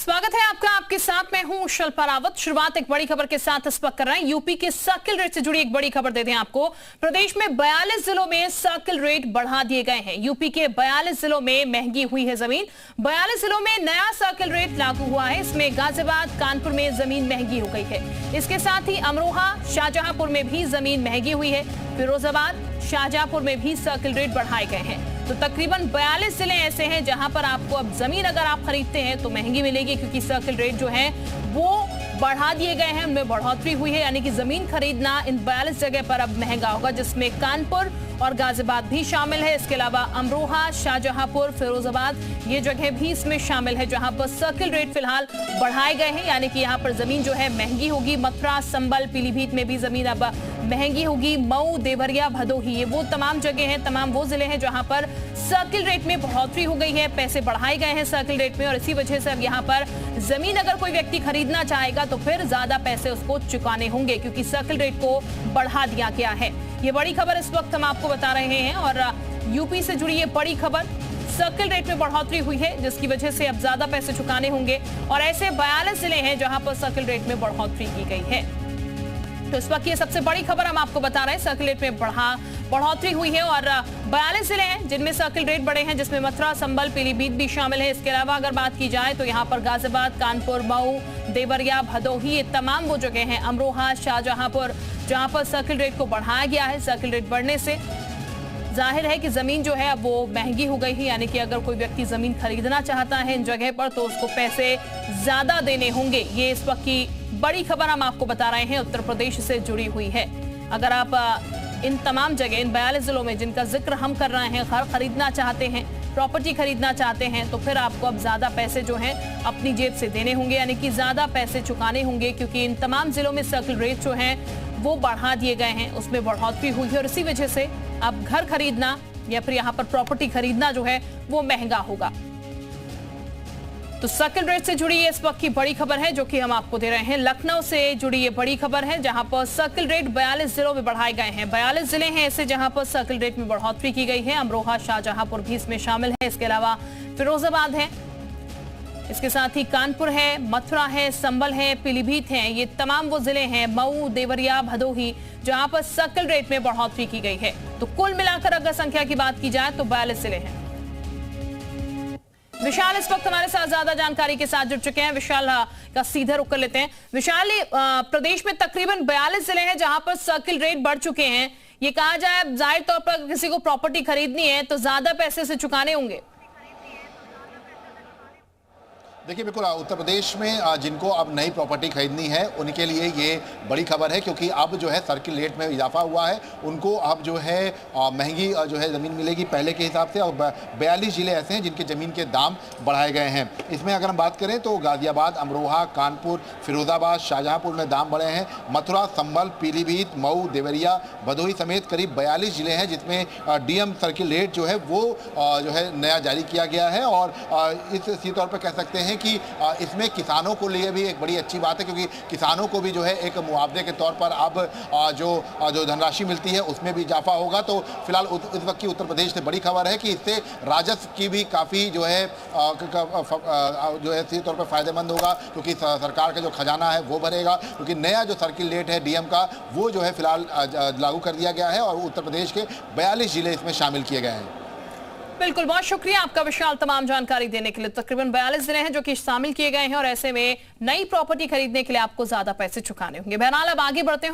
स्वागत है आपका। आपके साथ मैं हूं शिल्पा रावत। शुरुआत एक बड़ी खबर के साथ इस वक्त कर रहे हैं। यूपी के सर्किल रेट से जुड़ी एक बड़ी खबर देते हैं आपको। प्रदेश में 42 जिलों में सर्किल रेट बढ़ा दिए गए हैं। यूपी के 42 जिलों में महंगी हुई है जमीन। 42 जिलों में नया सर्किल रेट लागू हुआ है। इसमें गाजियाबाद, कानपुर में जमीन महंगी हो गई है। इसके साथ ही अमरोहा, शाहजहांपुर में भी जमीन महंगी हुई है। फिरोजाबाद, शाहजहांपुर में भी सर्किल रेट बढ़ाए गए हैं। तो तकरीबन 42 जिले ऐसे हैं जहां पर आपको अब जमीन अगर आप खरीदते हैं तो महंगी मिलेगी, क्योंकि सर्किल रेट जो है वो बढ़ा दिए गए हैं, उनमें बढ़ोतरी हुई है। यानी कि जमीन खरीदना इन 42 जगह पर अब महंगा होगा, जिसमें कानपुर और गाजियाबाद भी शामिल है। इसके अलावा अमरोहा, शाहजहांपुर, फिरोजाबाद ये जगह भी इसमें शामिल है जहां पर सर्किल रेट फिलहाल बढ़ाए गए हैं। यानी कि यहाँ पर जमीन जो है महंगी होगी। मथुरा, संबल, पीलीभीत में भी जमीन अब महंगी होगी। मऊ, देवरिया, भदोही ये वो तमाम जगह हैं, तमाम वो जिले हैं जहां पर सर्किल रेट में बढ़ोतरी हो गई है, पैसे बढ़ाए गए हैं सर्किल रेट में। और इसी वजह से अब यहाँ पर जमीन अगर कोई व्यक्ति खरीदना चाहेगा तो फिर ज्यादा पैसे उसको चुकाने होंगे, क्योंकि सर्किल रेट को बढ़ा दिया गया है। ये बड़ी खबर इस वक्त हम आपको बता रहे हैं और यूपी से जुड़ी ये बड़ी खबर। सर्किल रेट में बढ़ोतरी हुई है, जिसकी वजह से अब ज्यादा पैसे चुकाने होंगे। और ऐसे 42 जिले हैं जहां पर सर्किल रेट में बढ़ोतरी की गई है। तो इस वक्त ये सबसे बड़ी खबर हम आपको बता रहे हैं। सर्किल रेट में बढ़ोतरी हुई है और 42 जिले हैं जिनमें सर्किल रेट बढ़े हैं, जिसमें मथुरा, संबल, पीलीभीत भी शामिल है। इसके अलावा अगर बात की जाए तो यहाँ पर गाजियाबाद, कानपुर, मऊ, देवरिया, भदोही ये तमाम वो जगह हैं, अमरोहा, शाहजहांपुर, जहां पर सर्किल रेट को बढ़ाया गया है। सर्किल रेट बढ़ने से जाहिर है कि जमीन जो है अब वो महंगी हो गई है। यानी कि अगर कोई व्यक्ति जमीन खरीदना चाहता है इन जगह पर तो उसको पैसे ज्यादा देने होंगे। ये इस वक्त की बड़ी खबर हम आपको बता रहे हैं, उत्तर प्रदेश से जुड़ी हुई है। अगर आप इन तमाम जगह, इन 42 जिलों में जिनका जिक्र हम कर रहे हैं, घर खरीदना चाहते हैं, प्रॉपर्टी खरीदना चाहते हैं, तो फिर आपको अब ज्यादा पैसे जो हैं अपनी जेब से देने होंगे। यानी कि ज्यादा पैसे चुकाने होंगे, क्योंकि इन तमाम जिलों में सर्किल रेट जो हैं वो बढ़ा दिए गए हैं, उसमें बढ़ोतरी हुई है। और इसी वजह से अब घर खरीदना या फिर यहाँ पर प्रॉपर्टी खरीदना जो है वो महंगा होगा। तो सर्किल रेट से जुड़ी ये इस वक्त की बड़ी खबर है जो कि हम आपको दे रहे हैं। लखनऊ से जुड़ी ये बड़ी खबर है जहां पर सर्किल रेट 42 जिलों में बढ़ाए गए हैं। 42 जिले हैं ऐसे जहां पर सर्किल रेट में बढ़ोतरी की गई है। अमरोहा, शाहजहांपुर भी इसमें शामिल है। इसके अलावा फिरोजाबाद है, इसके साथ ही कानपुर है, मथुरा है, संबल है, पीलीभीत है। ये तमाम वो जिले हैं, मऊ, देवरिया, भदोही, जहां पर सर्किल रेट में बढ़ोतरी की गई है। तो कुल मिलाकर अगर संख्या की बात की जाए तो 42 जिले हैं। विशाल इस वक्त हमारे साथ ज्यादा जानकारी के साथ जुड़ चुके हैं। विशाल का सीधा रुख कर लेते हैं। विशाल, प्रदेश में तकरीबन 42 जिले हैं जहां पर सर्किल रेट बढ़ चुके हैं। ये कहा जाए जाहिर तौर पर किसी को प्रॉपर्टी खरीदनी है तो ज्यादा पैसे से चुकाने होंगे। देखिए, बिल्कुल उत्तर प्रदेश में जिनको अब नई प्रॉपर्टी खरीदनी है उनके लिए ये बड़ी खबर है, क्योंकि अब जो है सर्किल रेट में इजाफा हुआ है। उनको अब जो है महंगी जो है ज़मीन मिलेगी पहले के हिसाब से। और 42 ज़िले ऐसे हैं जिनके ज़मीन के दाम बढ़ाए गए हैं। इसमें अगर हम बात करें तो गाजियाबाद, अमरोहा, कानपुर, फिरोजाबाद, शाहजहांपुर में दाम बढ़े हैं। मथुरा, संबल, पीलीभीत, मऊ, देवरिया, भदोही समेत करीब 42 ज़िले हैं जिसमें डीएम सर्किल रेट जो है वो जो है नया जारी किया गया है। और इसी तौर पर कह सकते हैं कि इसमें किसानों को लिए भी एक बड़ी अच्छी बात है, क्योंकि किसानों को भी जो है एक मुआवजे के तौर पर अब जो धनराशि मिलती है उसमें भी इजाफा होगा। तो फिलहाल इस वक्त की उत्तर प्रदेश से बड़ी खबर है कि इससे राजस्व की भी काफ़ी जो है सीधे तौर पर फायदेमंद होगा, क्योंकि सरकार का जो खजाना है वो भरेगा। क्योंकि नया जो सर्किल रेट है डीएम का वो जो है फिलहाल लागू कर दिया गया है और उत्तर प्रदेश के 42 जिले इसमें शामिल किए गए हैं। बिल्कुल, बहुत शुक्रिया आपका विशाल तमाम जानकारी देने के लिए। तकरीबन 42 जिले हैं जो कि शामिल किए गए हैं और ऐसे में नई प्रॉपर्टी खरीदने के लिए आपको ज्यादा पैसे चुकाने होंगे। बहरहाल अब आगे बढ़ते हैं।